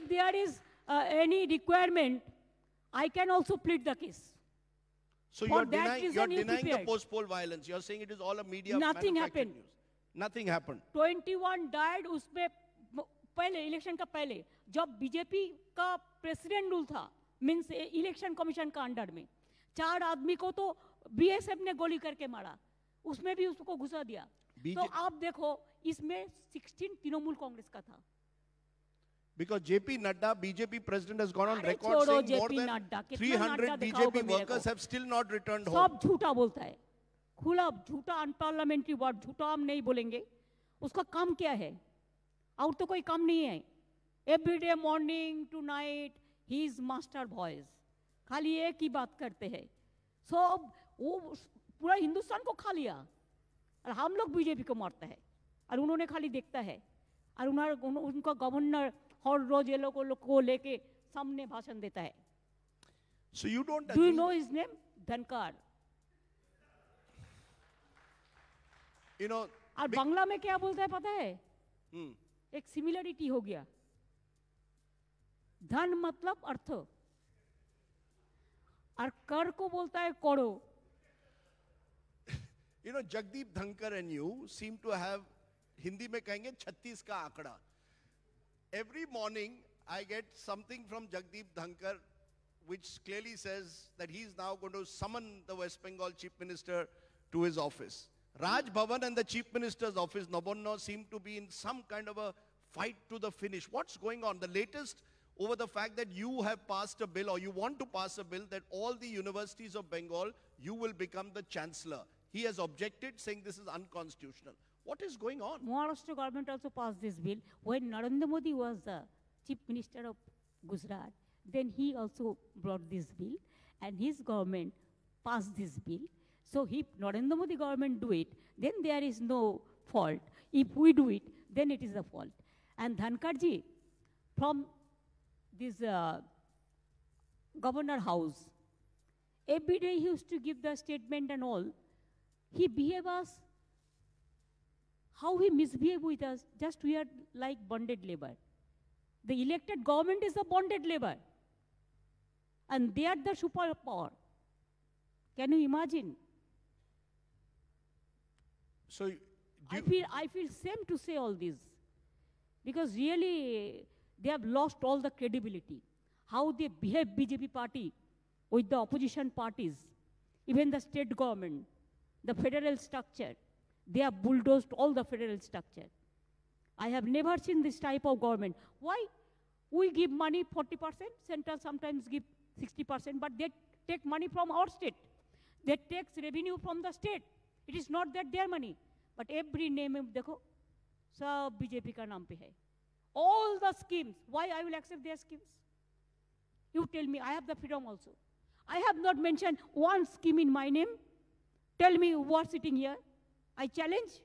there is any requirement, I can also plead the case. So you're denying the post-poll violence. You're saying it is all a media Nothing happened. News. Nothing happened. 21 died उसमें पहले election का पहले जब BJP का president rule था, means election commission का under में 4 आदमी को तो बीएसएफ ने गोली करके मारा, उसमें भी उसको घुसा दिया. तो आप देखो इसमें 16 तृणमूल कांग्रेस का था. Because JP Nadda, BJP president, has gone on record saying more than 300 BJP workers have still not returned home. सब झूठा बोलता है, खुला झूठा, अनपार्लियामेंट्री वर्ड, झूठा हम नहीं बोलेंगे. उसका काम क्या है? और तो कोई काम नहीं है. Everyday morning to night he is master voice, खाली एक ही बात करते हैं. सब वो पूरा हिंदुस्तान को खा लिया और हम लोग बीजेपी को मारते हैं और उन्होंने खाली देखता है और उनका गवर्नर हर रोज ये लोग को लेके सामने भाषण देता है. So you don't Do you know his name? Dhankhar. You know, और बांग्ला में क्या बोलता है पता है? एक सिमिलरिटी हो गया. धन मतलब अर्थ और कर को बोलता है करो. You know, Jagdeep Dhankar and you seem to have, Hindi में कहेंगे 36 का आंकड़ा. Every morning I get something from Jagdeep Dhankar which clearly says that he is now going to summon the West Bengal Chief Minister to his office. Raj Bhavan and the Chief Minister's office, Nabonno, seem to be in some kind of a fight to the finish. What's going on? The latest over the fact that you have passed a bill, or you want to pass a bill, that all the universities of Bengal, you will become the chancellor. He has objected, saying this is unconstitutional. What is going on? Maharashtra government also passed this bill. When Narendra Modi was the Chief Minister of Gujarat, then he also brought this bill, and his government passed this bill. So if Narendra Modi government do it, then there is no fault. If we do it, then it is a fault. And Dhankar-ji, from this governor house, every day he used to give the statement and all. He behave us, how he misbehave with us, just we are like bonded labor. The elected government is a bonded labor. And they are the superpower. Can you imagine? So I feel shame to say all this, because really they have lost all the credibility. How they behave, BJP party, with the opposition parties, even the state government, the federal structure, they have bulldozed all the federal structure. I have never seen this type of government. Why? We give money 40%, central sometimes give 60%, but they take money from our state. They take revenue from the state. It is not that their money, but every name में देखो सब BJP का नाम पे है. All the schemes, why I will accept their schemes? You tell me, I have the freedom also. I have not mentioned one scheme in my name. Tell me who are sitting here. I challenge.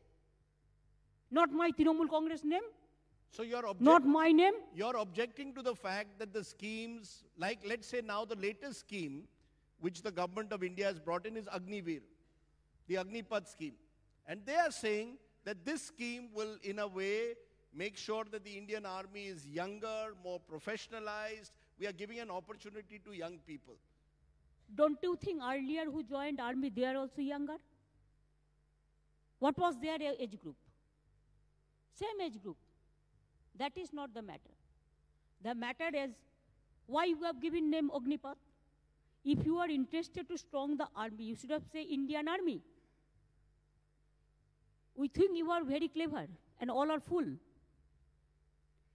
Not my Trinamool Congress name. So you're not my name. You're objecting to the fact that the schemes, like let's say now the latest scheme, which the government of India has brought in, is Agniveer, the Agnipath scheme. And they are saying that this scheme will, in a way, make sure that the Indian Army is younger, more professionalized. We are giving an opportunity to young people. Don't you think earlier who joined army, they are also younger? What was their age group? Same age group. That is not the matter. The matter is why you have given name Agnipath. If you are interested to strong the army, you should have said Indian Army. We think you are very clever and all are full.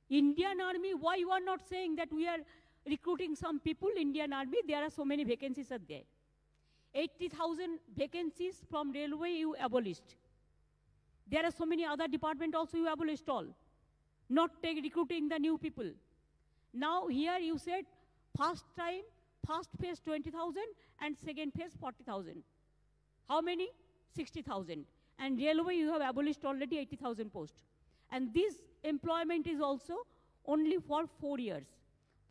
Indian Army, why you are not saying that we are recruiting some people, Indian Army, there are so many vacancies are there. 80,000 vacancies from railway you abolished. There are so many other departments also you abolished all. Not recruiting the new people. Now here you said first phase 20,000 and second phase 40,000. How many? 60,000. And railway you have abolished already 80,000 posts. And this employment is also only for 4 years.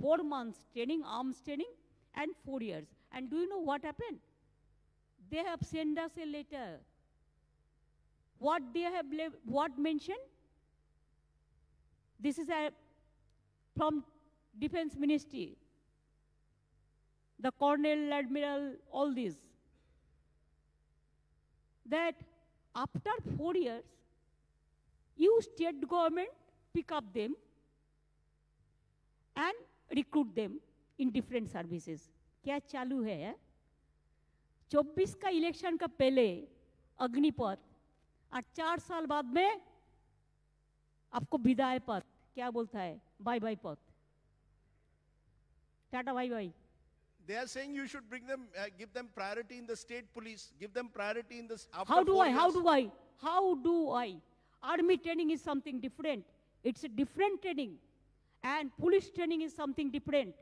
4 months training, arms training, and 4 years. And do you know what happened? They have sent us a letter. What they have mentioned? This is from Defense Ministry. The Colonel, Admiral, all these. That after 4 years, you state government pick up them and recruit them in different services. क्या चालू है? 24 का election का पहले अग्निपथ और 4 साल बाद में आपको विदाई पथ, क्या बोलता है? बाय बाय पथ, ta-ta bye bye. They are saying you should bring them, give them priority in the state police, give them priority in this. How do I? Army training is something different. It's a different training. And police training is something different.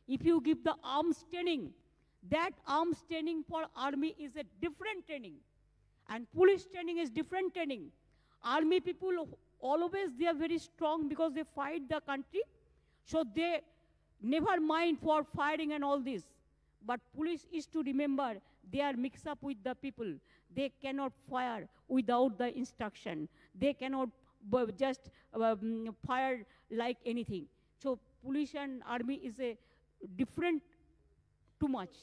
If you give the arms training, that arms training for army is a different training. And police training is different training. Army people, always they are very strong because they fight the country. So they never mind for firing and all this. But police is to remember, they are mixed up with the people. They cannot fire without the instruction. They cannot just fire like anything. So police and army is a different too much.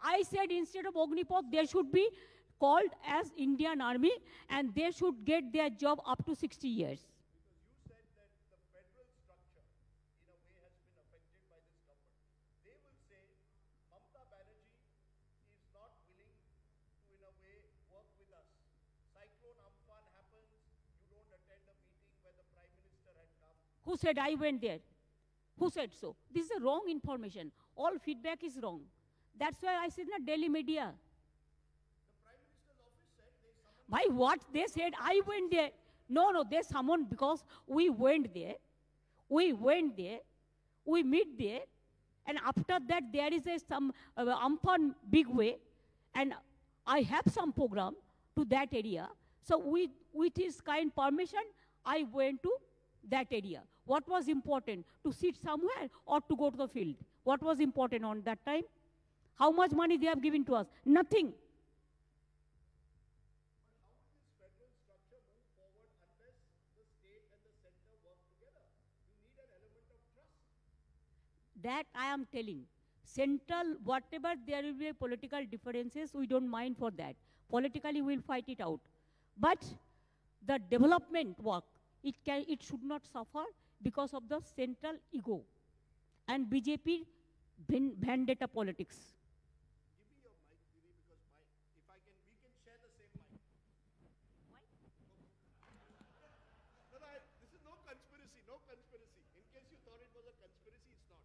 I said instead of Ognipath, they should be called as Indian Army and they should get their job up to 60 years. Who said I went there? Who said so? This is a wrong information. All feedback is wrong. That's why I said in the Delhi media. The Prime Minister's office said they summoned. By what they said, I went there. No, they summoned because we went there. We meet there. And after that, there is some Amphan big way. And I have some program to that area. So with his kind permission, I went to that area. What was important? To sit somewhere or to go to the field? What was important on that time? How much money they have given to us? Nothing. But how will this federal structure move forward unless the state and the center work together? You need an element of trust. That I am telling. Central, whatever there will be political differences, we don't mind for that. Politically, we will fight it out. But the development work, it should not suffer because of the central ego and BJP vendetta politics. Give me your mic, Didi, because if I can, we can share the same mic. Why? No, this is no conspiracy. In case you thought it was a conspiracy, it's not.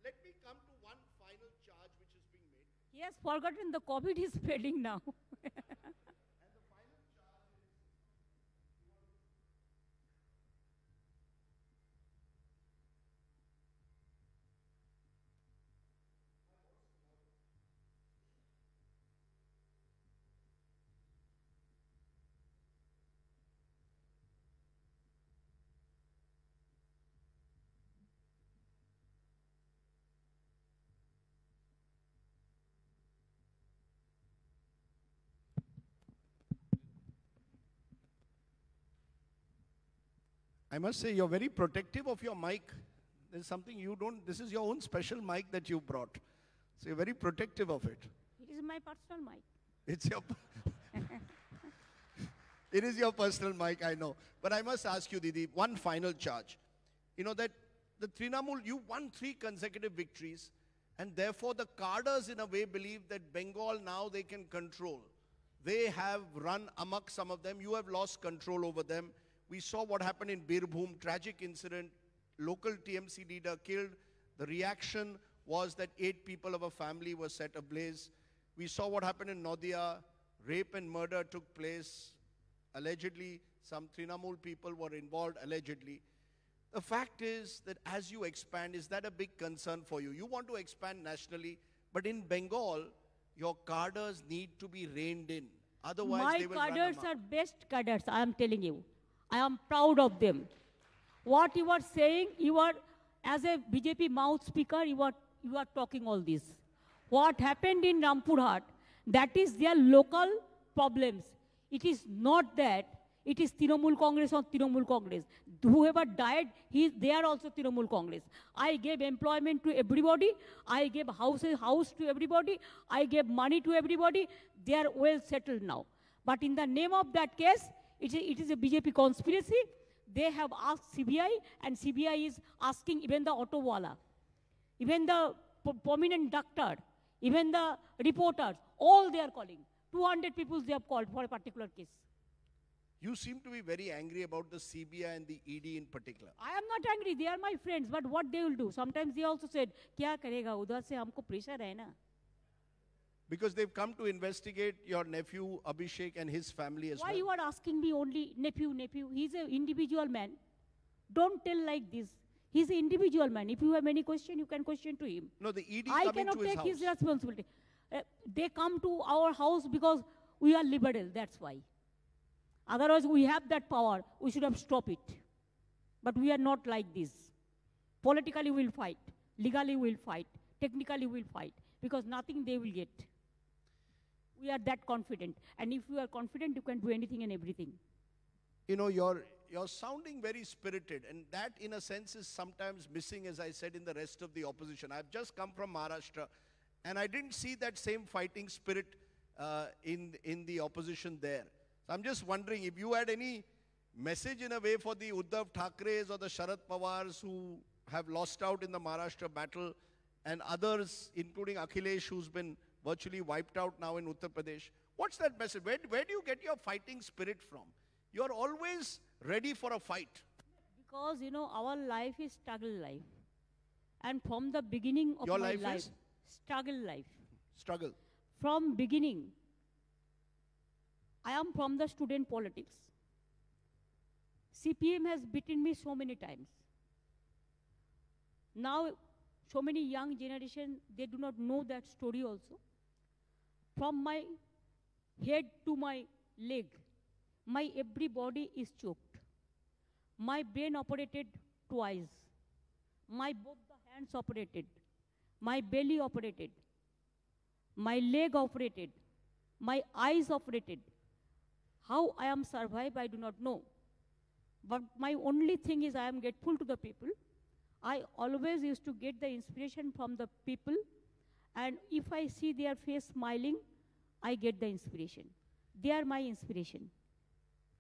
Let me come to one final charge which is being made. He has forgotten the COVID is spreading now. And the final charge is, I must say, you're very protective of your mic. There's something you don't, this is your own special mic that you brought. So you're very protective of it. It is my personal mic. It's your, it is your personal mic, I know. But I must ask you, Didi, one final charge. You know that the Trinamool, you won 3 consecutive victories, and therefore the cadres in a way believe that Bengal now they can control. They have run amok, some of them. You have lost control over them. We saw what happened in Birbhum, tragic incident, local TMC leader killed. The reaction was that 8 people of a family were set ablaze. We saw what happened in Nadia. Rape and murder took place. Allegedly, some Trinamool people were involved, allegedly. The fact is that as you expand, is that a big concern for you? You want to expand nationally, but in Bengal, your cadres need to be reined in. Otherwise, My they will run cadres amok. are best cadres, I am telling you. I am proud of them. What you are saying, you are, as a BJP mouth speaker, you are talking all this. What happened in Rampurhat, that is their local problems. It is not that it is Trinamool Congress or Trinamool Congress. Whoever died, they are also Trinamool Congress. I gave employment to everybody. I gave house to everybody. I gave money to everybody. They are well settled now. But in the name of that case, it is a BJP conspiracy. They have asked CBI, and CBI is asking even the auto wala, even the prominent doctor, even the reporters, all they are calling. 200 people they have called for a particular case. You seem to be very angry about the CBI and the ED in particular. I am not angry. They are my friends. But what they will do? Sometimes they also said, "Kya karega? Udhar se humko pressure hai na." Because they've come to investigate your nephew Abhishek and his family as Why well. you are asking me only nephew? He's an individual man. Don't tell like this. He's an individual man. If you have any question, you can question to him. No, the ED I coming cannot to his take house. his responsibility. They come to our house because we are liberal. That's why. Otherwise, we have that power. We should have stopped it. But we are not like this. Politically, we'll fight. Legally, we'll fight. Technically, we'll fight. Because nothing they will get. We are that confident. And if you are confident, you can do anything and everything. You know, you're sounding very spirited, and that, in a sense, is sometimes missing, as I said, in the rest of the opposition. I've just come from Maharashtra, and I didn't see that same fighting spirit in the opposition there. So I'm just wondering if you had any message in a way for the Uddhav Thackeres or the Sharad Pawars who have lost out in the Maharashtra battle, and others, including Akhilesh, who's been virtually wiped out now in Uttar Pradesh. What's that message? Where do you get your fighting spirit from? You're always ready for a fight. Because, you know, our life is struggle life. And from the beginning of Your my life life, is? struggle life. Struggle. From beginning, I am from the student politics. CPM has beaten me so many times. Now, so many young generation, they do not know that story also. From my head to my leg, my every body is choked. My brain operated twice. My both the hands operated. My belly operated. My leg operated. My eyes operated. How I am survived, I do not know. But my only thing is I am grateful to the people. I always used to get the inspiration from the people. And if I see their face smiling, I get the inspiration. They are my inspiration.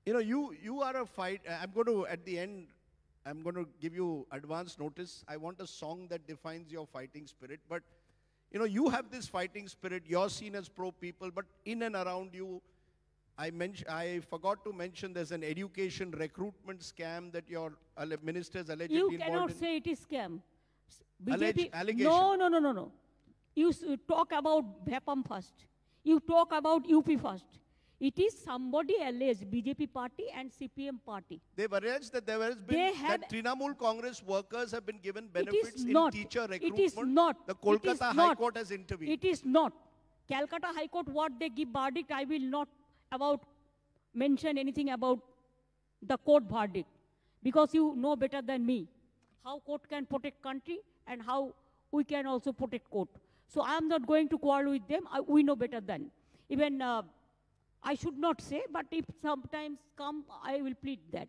You know, you are a fight. I'm going to, at the end, I'm going to give you advance notice. I want a song that defines your fighting spirit. But, you know, you have this fighting spirit. You're seen as pro people. But in and around you, I forgot to mention there's an education recruitment scam that your ministers allegedly You involved cannot in. say it is scam. Allegation. No. You talk about BHAPAM first. You talk about UP first. It is somebody alleged, BJP party and CPM party. They've alleged that there has been, that Trinamool Congress workers have been given benefits in teacher recruitment. It is not. The Kolkata High Court has intervened. It is not. Calcutta High Court, what they give verdict, I will not mention anything about the court verdict. Because you know better than me how court can protect country and how we can also protect court. So I am not going to quarrel with them. We know better than. Even I should not say, but if sometimes come, I will plead that.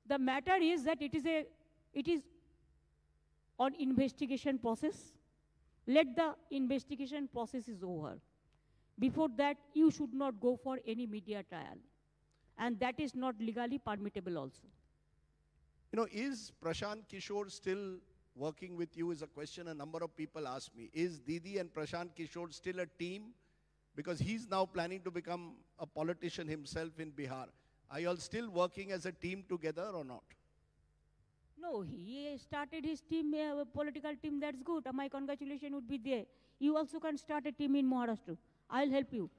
The matter is that it is on investigation process. Let the investigation process is over. Before that, you should not go for any media trial. And that is not legally permittable also. You know, is Prashant Kishore still working with you is a question a number of people ask me. Is Didi and Prashant Kishore still a team? Because he's now planning to become a politician himself in Bihar. Are you all still working as a team together or not? No, he started his team, political team, that's good. My congratulations would be there. You also can start a team in Maharashtra. I'll help you.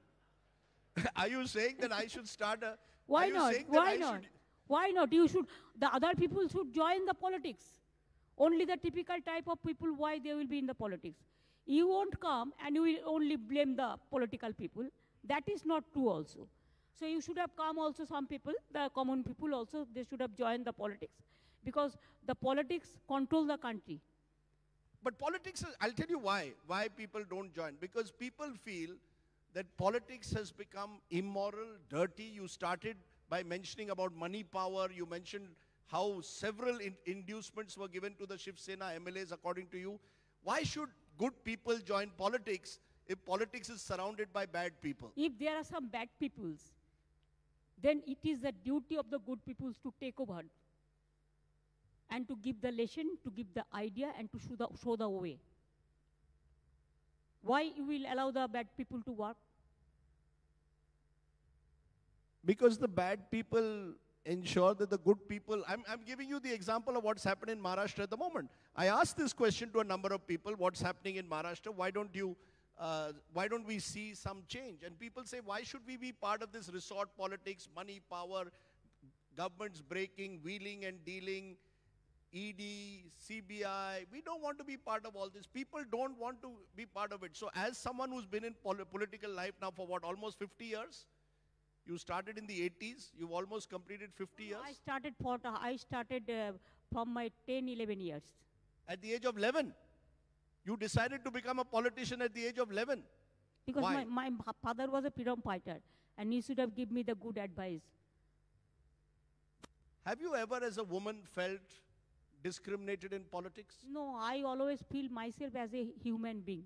Are you saying that I should start a... Why are you not? saying that Why I not? should- Why not? You should, the other people should join the politics. Only the typical type of people, why they will be in the politics. You won't come and you will only blame the political people. That is not true also. So you should have come also, some people, the common people also, they should have joined the politics. Because the politics control the country. But politics, I'll tell you why people don't join. Because people feel that politics has become immoral, dirty. You started by mentioning about money power. You mentioned how several inducements were given to the Shiv Sena MLAs according to you. Why should good people join politics if politics is surrounded by bad people? If there are some bad peoples, then it is the duty of the good peoples to take over and to give the lesson, to give the idea, and to show the way. Why you will allow the bad people to work? Because the bad people ensure that the good people... I'm giving you the example of what's happened in Maharashtra at the moment. I asked this question to a number of people, what's happening in Maharashtra? Why don't we see some change? And people say, why should we be part of this resort politics, money, power, governments breaking, wheeling and dealing, ED, CBI? We don't want to be part of all this. People don't want to be part of it. So as someone who's been in political life now for what, almost 50 years? You started in the 80s, you've almost completed 50 years? I started from my 10, 11 years. At the age of 11? You decided to become a politician at the age of 11? Because Why? my father was a freedom fighter, and he should have given me the good advice. Have you ever as a woman felt discriminated in politics? No, I always feel myself as a human being.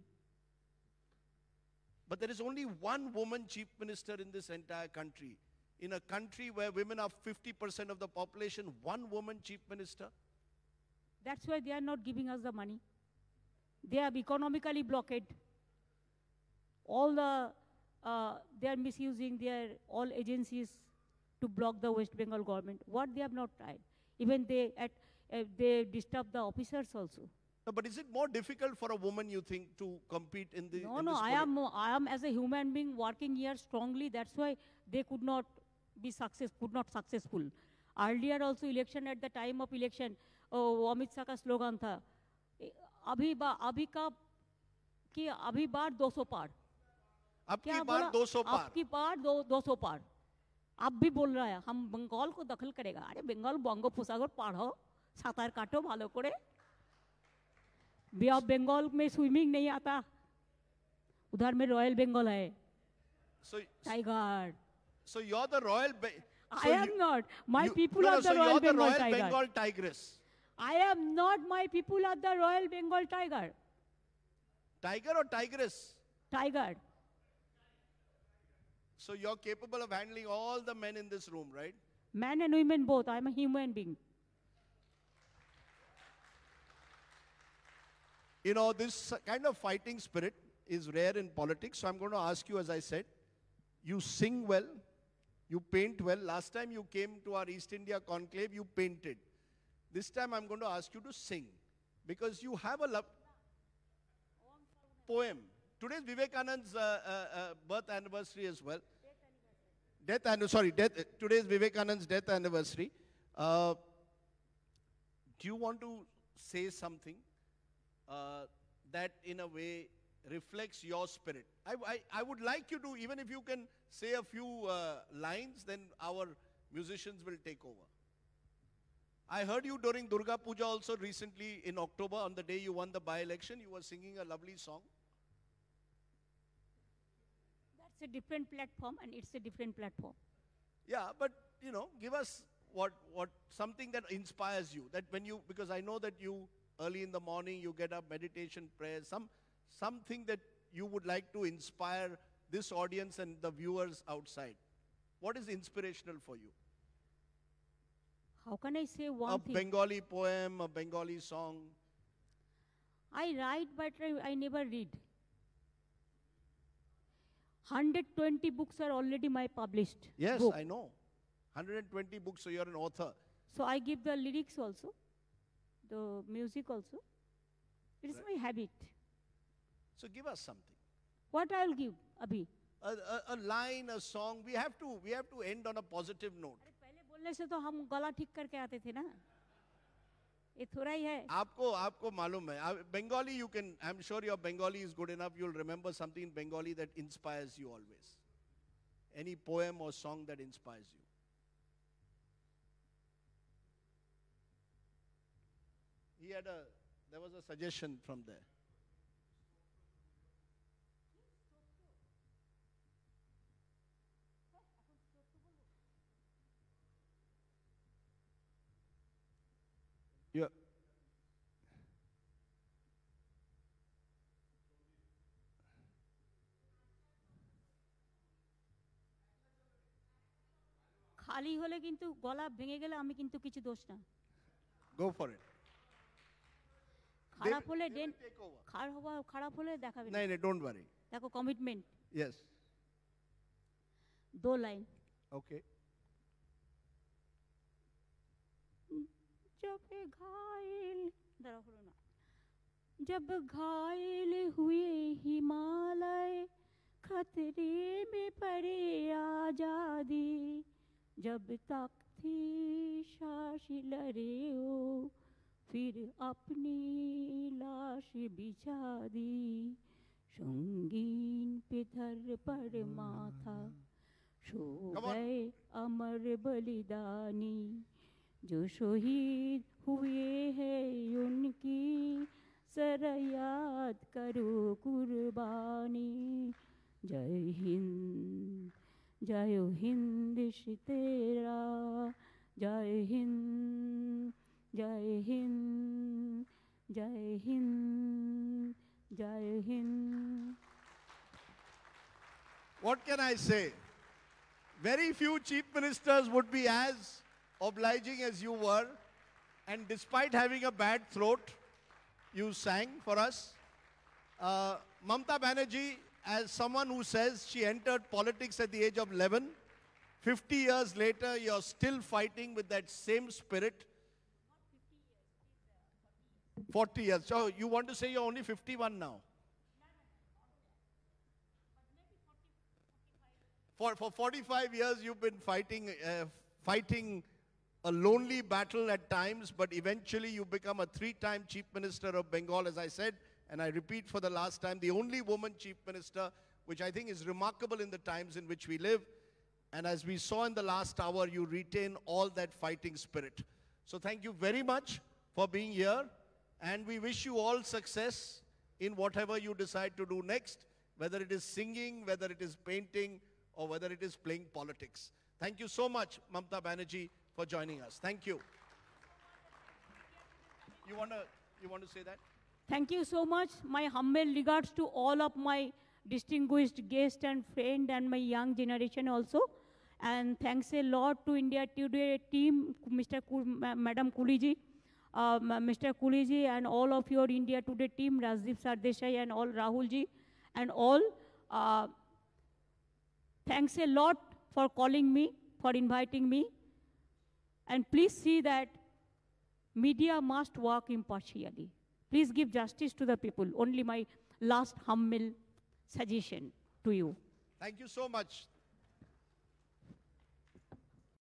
But there is only one woman chief minister in this entire country. In a country where women are 50% of the population, one woman chief minister. That's why they are not giving us the money. They are economically blocked. All they are misusing their all agencies to block the West Bengal government. What they have not tried. Even they disturb the officers also. No, but is it more difficult for a woman, you think, to compete in the... No, I am as a human being working here strongly. That's why they could not successful. Earlier also election, at the time of election, Amit Shah ka slogan tha, abhi baar 200 par. Abki baar 200 par. आपकी बार 200 पार आप भी बोल रहा है हम बंगाल को दखल करेगा अरे बंगाल बंगोपसागर पार हो सातार काटो भालो करे बे ऑफ बंगाल में स्विमिंग नहीं आता उधर में रॉयल बंगाल है tiger So you're the royal... I am not. My people are the Royal Bengal Tiger. Bengal tigress. I am not. My people are the Royal Bengal Tiger. Tiger or tigress? Tiger. So you're capable of handling all the men in this room, right? Men and women both. I'm a human being. You know, this kind of fighting spirit is rare in politics. So I'm going to ask you, as I said, you sing well, you paint well. Last time you came to our East India conclave, you painted. This time I'm going to ask you to sing. Because you have a poem. Today's Vivekananda's birth anniversary as well. Today's Vivekananda's death anniversary. Do you want to say something that in a way reflects your spirit? I would like you to, even if you can say a few lines, then our musicians will take over. I heard you during Durga Puja also recently in October, on the day you won the by-election, you were singing a lovely song. That's a different platform and it's a different platform. Yeah, but you know, give us what something that inspires you. That when you, because I know that you early in the morning you get up, meditation, prayers, something that you would like to inspire this audience and the viewers outside. What is inspirational for you? How can I say one thing? A Bengali poem, a Bengali song. I write, but I never read. 120 books are already my published. Yes, book. I know. 120 books, so you're an author. So I give the lyrics also. the music also. It is my habit. So give us something. What I'll give, Abhi? A line, a song. We have to end on a positive note. अरे पहले बोलने से तो हम गला ठीक करके आते थे ना. ये थोड़ा ही है. आपको मालूम है. Bengali, you can. I'm sure your Bengali is good enough. You'll remember something in Bengali that inspires you always. Any poem or song that inspires you. There was a suggestion from there. Yeah. খালি হলে কিন্তু গলা ভেঙে গেলে আমি কিন্তু কিছু দোষ না. Go for it. খারাপ হলে They will take over. খারাপ হলে দেখাবে না. No, don't worry. দেখো কমিটমেন্ট. Yes. 2 লাইন. Okay. जब घायल दरा हलो ना. जब घायल हुए हिमालय खतरे में पड़े आजादी जब तक थी सांस लड़े हो फिर अपनी लाश बिछा दी संगीन पे धर पर माथा सो गए अमर बलिदानी जो शहीद हुए हैं उनकी सरा याद करो कुर्बानी जय हिंद तेरा जय हिंद जय हिंद जय हिंद जय Hind. What can I say? Very few chief ministers would be as obliging as you were, and despite having a bad throat, you sang for us. Mamta Banerjee, as someone who says she entered politics at the age of 11, 50 years later, you're still fighting with that same spirit. 40 years. So you want to say you're only 51 now? For 45 years, you've been fighting a lonely battle at times, but eventually you become a 3-time Chief Minister of Bengal, as I said, and I repeat for the last time, the only woman Chief Minister, which I think is remarkable in the times in which we live. And as we saw in the last hour, you retain all that fighting spirit. So thank you very much for being here, and we wish you all success in whatever you decide to do next, whether it is singing, whether it is painting, or whether it is playing politics. Thank you so much, Mamta Banerjee, for joining us. Thank you. You want to say that? Thank you so much. My humble regards to all of my distinguished guests and friends and my young generation also. And thanks a lot to India Today team, Madam Cooley, Mr. Cooley, and all of your India Today team, Rajdeep Sardesai and all Rahul ji, and all. Thanks a lot for calling me, for inviting me. And please see that media must work impartially. Please give justice to the people. Only my last humble suggestion to you. Thank you so much.